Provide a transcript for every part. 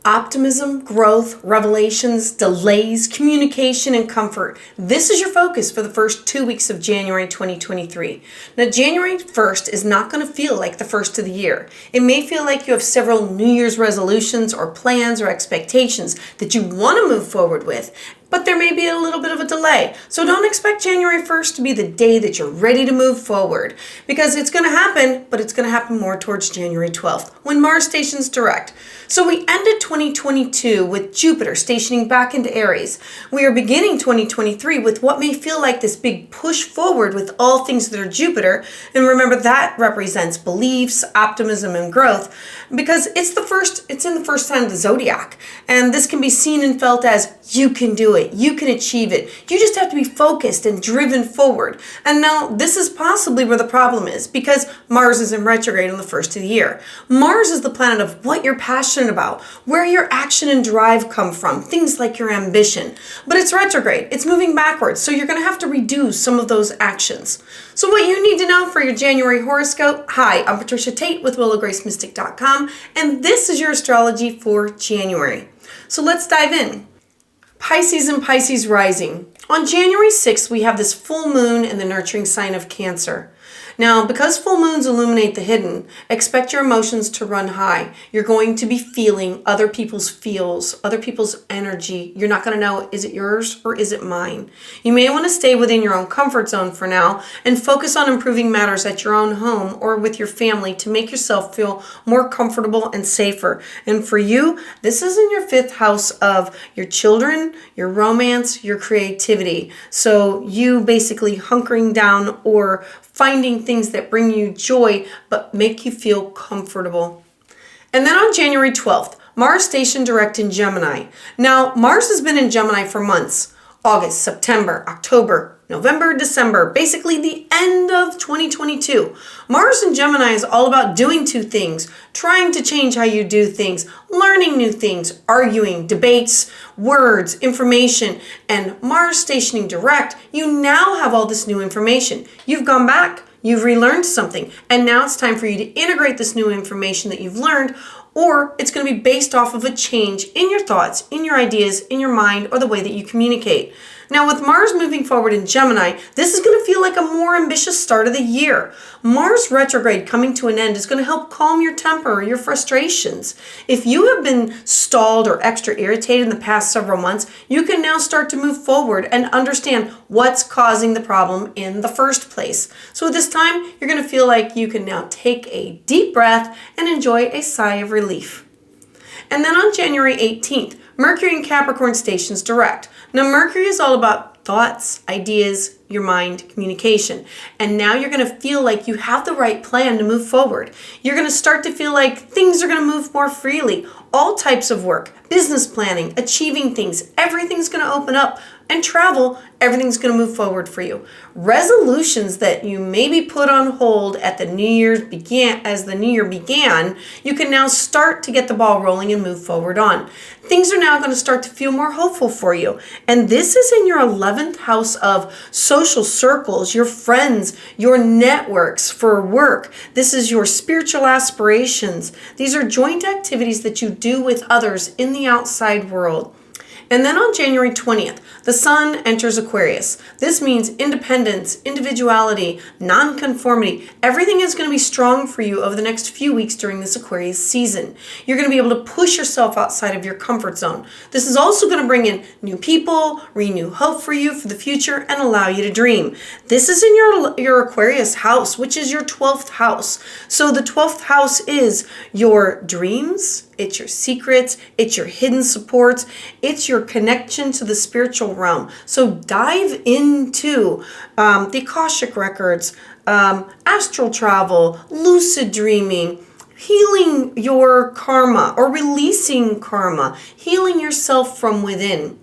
Optimism, growth, revelations, delays, communication, and comfort. This is your focus for the first 2 weeks of January 2023. Now, January 1st is not going to feel like the first of the year. It may feel like you have several New Year's resolutions or plans or expectations that you want to move forward with, but there may be a little bit of a delay. So don't expect January 1st to be the day that you're ready to move forward, because it's going to happen, but it's going to happen more towards January 12th when Mars stations direct. So we ended 2022 with Jupiter stationing back into Aries. We are beginning 2023 with what may feel like this big push forward with all things that are Jupiter. And remember, that represents beliefs, optimism, and growth, because it's in the first sign of the zodiac. And this can be seen and felt as you can do it. You can achieve it. You just have to be focused and driven forward. And now this is possibly where the problem is, because Mars is in retrograde on the first of the year. Mars is the planet of what you're passionate about, where your action and drive come from, things like your ambition. But it's retrograde. It's moving backwards. So you're going to have to redo some of those actions. So what you need to know for your January horoscope. Hi, I'm Patricia Tate with WillowGraceMystic.com, and this is your astrology for January. So let's dive in. Pisces and Pisces rising. On January 6th, we have this full moon in the nurturing sign of Cancer. Now, because full moons illuminate the hidden, expect your emotions to run high. You're going to be feeling other people's feels, other people's energy. You're not going to know, is it yours or is it mine? You may want to stay within your own comfort zone for now and focus on improving matters at your own home or with your family to make yourself feel more comfortable and safer. And for you, this is in your 5th house of your children, your romance, your creativity. So you basically hunkering down or finding things that bring you joy but make you feel comfortable. And then on January 12th, Mars stationed direct in Gemini. Now, Mars has been in Gemini for months. August, September, October, November, December, basically the end of 2022. Mars in Gemini is all about doing 2 things, trying to change how you do things, learning new things, arguing, debates, words, information, and Mars stationing direct, you now have all this new information. You've gone back, you've relearned something, and now it's time for you to integrate this new information that you've learned, or it's going to be based off of a change in your thoughts, in your ideas, in your mind, or the way that you communicate. Now, with Mars moving forward in Gemini, this is going to feel like a more ambitious start of the year. Mars retrograde coming to an end is going to help calm your temper or your frustrations. If you have been stalled or extra irritated in the past several months, you can now start to move forward and understand what's causing the problem in the first place. So at this time, you're going to feel like you can now take a deep breath and enjoy a sigh of relief. And then on January 18th, Mercury in Capricorn stations direct. Now, Mercury is all about thoughts, ideas, your mind, communication. And now you're going to feel like you have the right plan to move forward. You're going to start to feel like things are going to move more freely. All types of work, business planning, achieving things, everything's going to open up. And travel, everything's going to move forward for you. Resolutions that you maybe put on hold at the New Year began, you can now start to get the ball rolling and move forward on. Things are now going to start to feel more hopeful for you. And this is in your 11th house of social circles, your friends, your networks for work. This is your spiritual aspirations. These are joint activities that you do with others in the outside world. And then on January 20th, the Sun enters Aquarius. This means independence, individuality, nonconformity. Everything is going to be strong for you over the next few weeks during this Aquarius season. You're going to be able to push yourself outside of your comfort zone. This is also going to bring in new people, renew hope for you for the future, and allow you to dream. This is in your Aquarius house, which is your 12th house. So the 12th house is your dreams, it's your secrets, it's your hidden supports, it's your connection to the spiritual realm. So dive into the Akashic records, astral travel, lucid dreaming, healing your karma or releasing karma, healing yourself from within.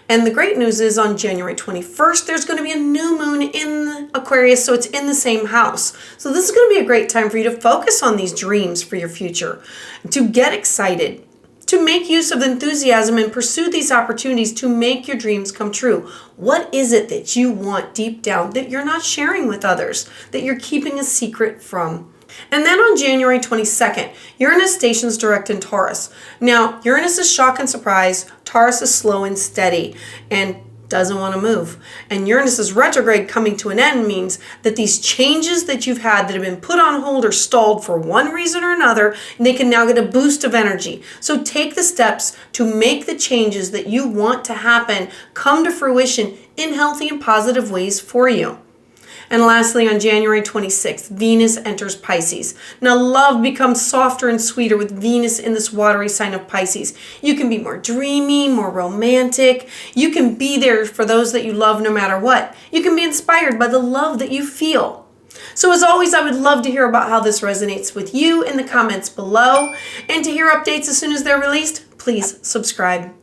And the great news is on January 21st, there's going to be a new moon in Aquarius, so it's in the same house. So this is going to be a great time for you to focus on these dreams for your future, to get excited, to make use of enthusiasm and pursue these opportunities to make your dreams come true. What is it that you want deep down that you're not sharing with others, that you're keeping a secret from? And then on January 22nd, Uranus stations direct in Taurus. Now, Uranus is shock and surprise, Taurus is slow and steady, and doesn't want to move. And Uranus's retrograde coming to an end means that these changes that you've had that have been put on hold or stalled for one reason or another, they can now get a boost of energy. So take the steps to make the changes that you want to happen come to fruition in healthy and positive ways for you. And lastly, on January 26th, Venus enters Pisces. Now, love becomes softer and sweeter with Venus in this watery sign of Pisces. You can be more dreamy, more romantic. You can be there for those that you love no matter what. You can be inspired by the love that you feel. So as always, I would love to hear about how this resonates with you in the comments below. And to hear updates as soon as they're released, please subscribe.